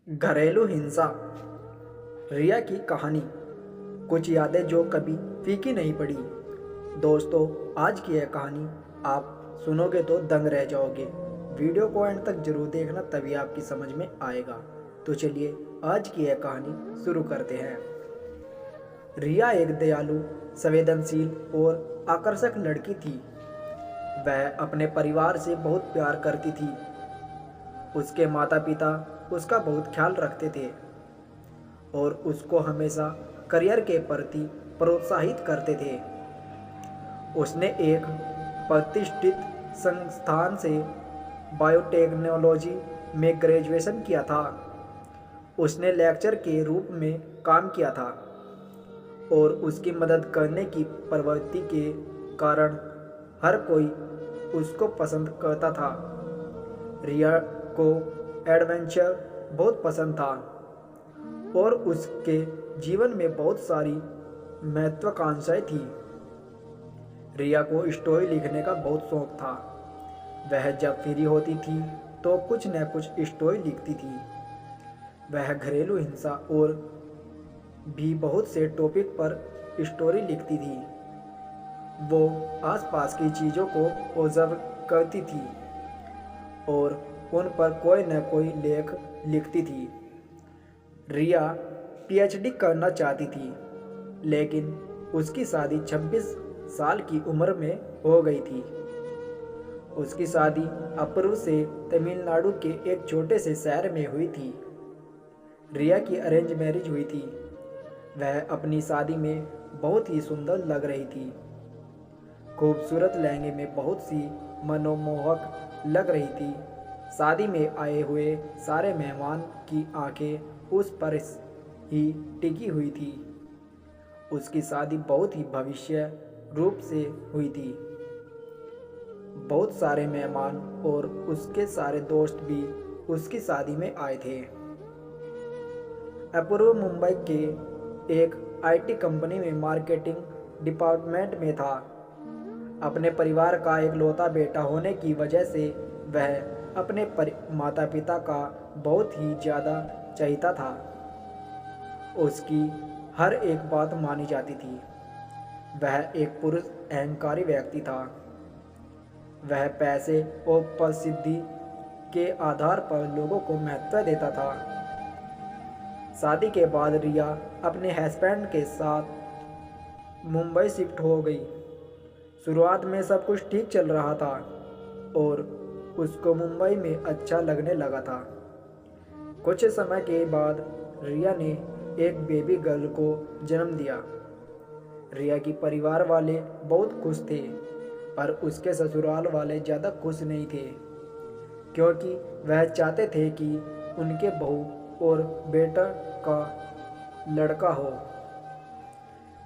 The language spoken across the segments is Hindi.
घरेलू हिंसा। रिया की कहानी। कुछ यादें जो कभी फीकी नहीं पड़ी। दोस्तों, आज की यह कहानी आप सुनोगे तो दंग रह जाओगे। वीडियो को एंड तक जरूर देखना, तभी आपकी समझ में आएगा। तो चलिए आज की यह कहानी शुरू करते हैं। रिया एक दयालु, संवेदनशील और आकर्षक लड़की थी। वह अपने परिवार से बहुत प्यार करती थी। उसके माता पिता उसका बहुत ख्याल रखते थे और उसको हमेशा करियर के प्रति प्रोत्साहित करते थे। उसने एक प्रतिष्ठित संस्थान से बायोटेक्नोलॉजी में ग्रेजुएशन किया था। उसने लेक्चर के रूप में काम किया था और उसकी मदद करने की प्रवृत्ति के कारण हर कोई उसको पसंद करता था। रिया को एडवेंचर बहुत पसंद था और उसके जीवन में बहुत सारी महत्वाकांक्षाएं थी। रिया को स्टोरी लिखने का बहुत शौक था। वह जब फ्री होती थी तो कुछ न कुछ स्टोरी लिखती थी। वह घरेलू हिंसा और भी बहुत से टॉपिक पर स्टोरी लिखती थी। वो आसपास की चीज़ों को ऑब्जर्व करती थी और उन पर कोई न कोई लेख लिखती थी। रिया पीएचडी करना चाहती थी, लेकिन उसकी शादी 26 साल की उम्र में हो गई थी। उसकी शादी अपूर्व से तमिलनाडु के एक छोटे से शहर में हुई थी। रिया की अरेंज मैरिज हुई थी। वह अपनी शादी में बहुत ही सुंदर लग रही थी। खूबसूरत लहंगे में बहुत सी मनोमोहक लग रही थी। शादी में आए हुए सारे मेहमान की आंखें उस पर ही टिकी हुई थी। उसकी शादी बहुत ही भव्य रूप से हुई थी। बहुत सारे मेहमान और उसके सारे दोस्त भी उसकी शादी में आए थे। अपूर्व मुंबई के एक आईटी कंपनी में मार्केटिंग डिपार्टमेंट में था। अपने परिवार का इकलौता बेटा होने की वजह से वह अपने माता पिता का बहुत ही ज़्यादा चाहता था। उसकी हर एक बात मानी जाती थी। वह एक पुरुष अहंकारी व्यक्ति था। वह पैसे और प्रसिद्धि के आधार पर लोगों को महत्व देता था। शादी के बाद रिया अपने हस्बैंड के साथ मुंबई शिफ्ट हो गई। शुरुआत में सब कुछ ठीक चल रहा था और उसको मुंबई में अच्छा लगने लगा था। कुछ समय के बाद रिया ने एक बेबी गर्ल को जन्म दिया। रिया की परिवार वाले बहुत खुश थे, पर उसके ससुराल वाले ज़्यादा खुश नहीं थे, क्योंकि वह चाहते थे कि उनके बहू और बेटा का लड़का हो।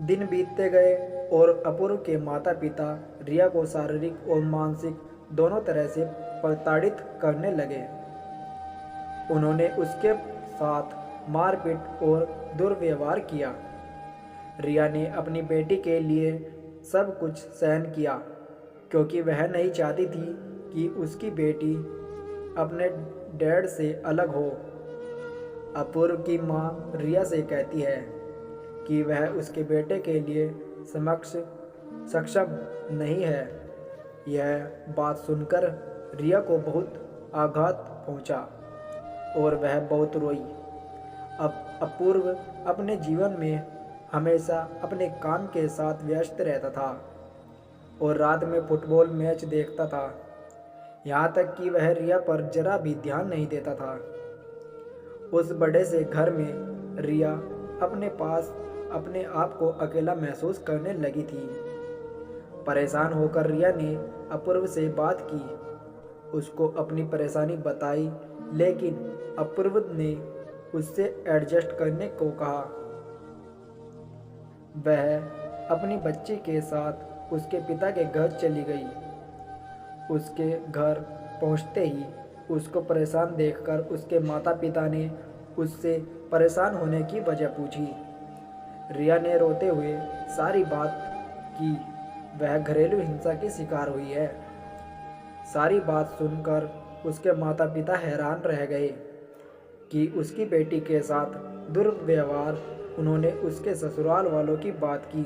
दिन बीतते गए और अपूर्व के माता पिता रिया को शारीरिक और मानसिक दोनों तरह से प्रताड़ित करने लगे। उन्होंने उसके साथ मारपीट और दुर्व्यवहार किया। रिया ने अपनी बेटी के लिए सब कुछ सहन किया, क्योंकि वह नहीं चाहती थी कि उसकी बेटी अपने डैड से अलग हो। अपूर्व की माँ रिया से कहती है कि वह उसके बेटे के लिए सक्षम नहीं है। यह बात सुनकर रिया को बहुत आघात पहुंचा और वह बहुत रोई। अब अपूर्व अपने जीवन में हमेशा अपने काम के साथ व्यस्त रहता था और रात में फुटबॉल मैच देखता था। यहाँ तक कि वह रिया पर जरा भी ध्यान नहीं देता था। उस बड़े से घर में रिया अपने पास अपने आप को अकेला महसूस करने लगी थी। परेशान होकर रिया ने अपूर्व से बात की, उसको अपनी परेशानी बताई, लेकिन अपूर्व ने उससे एडजस्ट करने को कहा। वह अपनी बच्ची के साथ उसके पिता के घर चली गई। उसके घर पहुंचते ही उसको परेशान देखकर उसके माता पिता ने उससे परेशान होने की वजह पूछी। रिया ने रोते हुए सारी बात की। वह घरेलू हिंसा की शिकार हुई है। सारी बात सुनकर उसके माता पिता हैरान रह गए। कि उसकी बेटी के साथ दुर्व्यवहार, उन्होंने उसके ससुराल वालों की बात की।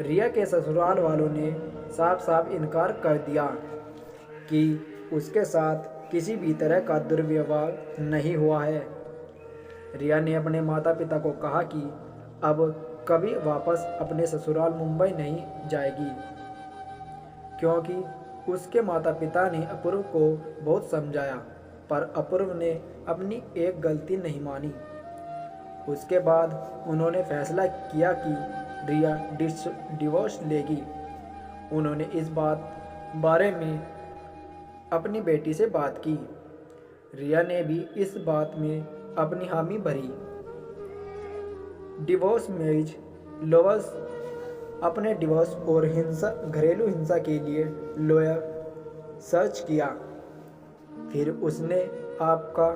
रिया के ससुराल वालों ने साफ साफ इनकार कर दिया कि उसके साथ किसी भी तरह का दुर्व्यवहार नहीं हुआ है। रिया ने अपने माता पिता को कहा कि अब कभी वापस अपने ससुराल मुंबई नहीं जाएगी, क्योंकि उसके माता पिता ने अपूर्व को बहुत समझाया, पर अपूर्व ने अपनी एक गलती नहीं मानी। उसके बाद उन्होंने फैसला किया कि रिया डिवोर्स लेगी। उन्होंने इस बारे में अपनी बेटी से बात की। रिया ने भी इस बात में अपनी हामी भरी। डिवोर्स मैरिज लवर्स अपने डिवोर्स और घरेलू हिंसा के लिए लॉयर सर्च किया। फिर उसने आपका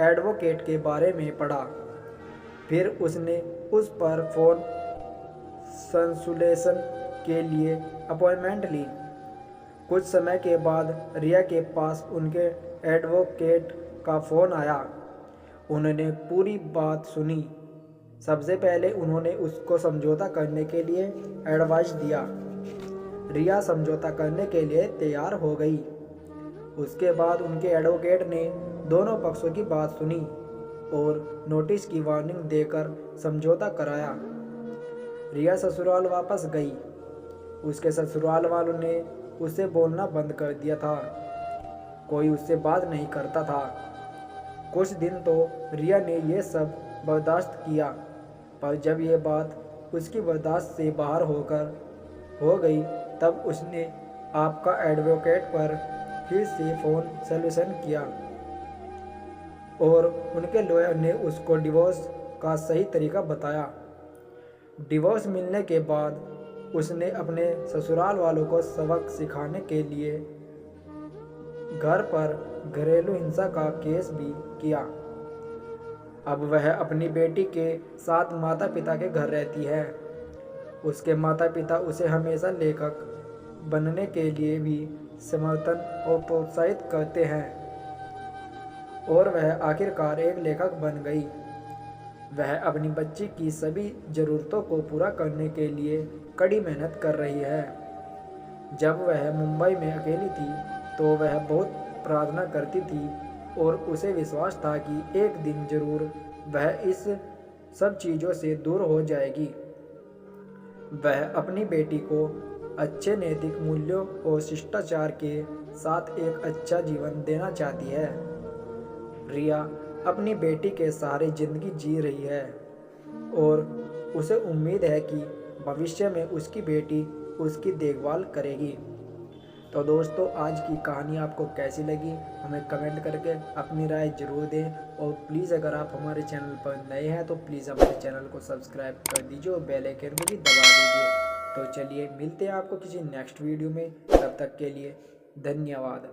एडवोकेट के बारे में पढ़ा। फिर उसने उस पर फ़ोन कंसल्टेशन के लिए अपॉइंटमेंट ली। कुछ समय के बाद रिया के पास उनके एडवोकेट का फ़ोन आया। उन्होंने पूरी बात सुनी। सबसे पहले उन्होंने उसको समझौता करने के लिए एडवाइस दिया। रिया समझौता करने के लिए तैयार हो गई। उसके बाद उनके एडवोकेट ने दोनों पक्षों की बात सुनी और नोटिस की वार्निंग देकर समझौता कराया। रिया ससुराल वापस गई। उसके ससुराल वालों ने उसे बोलना बंद कर दिया था। कोई उससे बात नहीं करता था। कुछ दिन तो रिया ने यह सब बर्दाश्त किया, पर जब ये बात उसकी बर्दाश्त से बाहर हो गई, तब उसने आपका एडवोकेट पर फिर से फ़ोन सॉल्यूशन किया और उनके लॉयर ने उसको डिवोर्स का सही तरीका बताया। डिवोर्स मिलने के बाद उसने अपने ससुराल वालों को सबक सिखाने के लिए घर पर घरेलू हिंसा का केस भी किया। अब वह अपनी बेटी के साथ माता पिता के घर रहती है। उसके माता पिता उसे हमेशा लेखक बनने के लिए भी समर्थन और प्रोत्साहित करते हैं और वह आखिरकार एक लेखक बन गई। वह अपनी बच्ची की सभी ज़रूरतों को पूरा करने के लिए कड़ी मेहनत कर रही है। जब वह मुंबई में अकेली थी तो वह बहुत प्रार्थना करती थी और उसे विश्वास था कि एक दिन जरूर वह इस सब चीज़ों से दूर हो जाएगी। वह अपनी बेटी को अच्छे नैतिक मूल्यों और शिष्टाचार के साथ एक अच्छा जीवन देना चाहती है। रिया अपनी बेटी के सहारे ज़िंदगी जी रही है और उसे उम्मीद है कि भविष्य में उसकी बेटी उसकी देखभाल करेगी। तो दोस्तों, आज की कहानी आपको कैसी लगी हमें कमेंट करके अपनी राय ज़रूर दें और प्लीज़ अगर आप हमारे चैनल पर नए हैं तो प्लीज़ हमारे चैनल को सब्सक्राइब कर दीजिए और बेल आइकन को भी दबा दीजिए। तो चलिए मिलते हैं आपको किसी नेक्स्ट वीडियो में। तब तक के लिए धन्यवाद।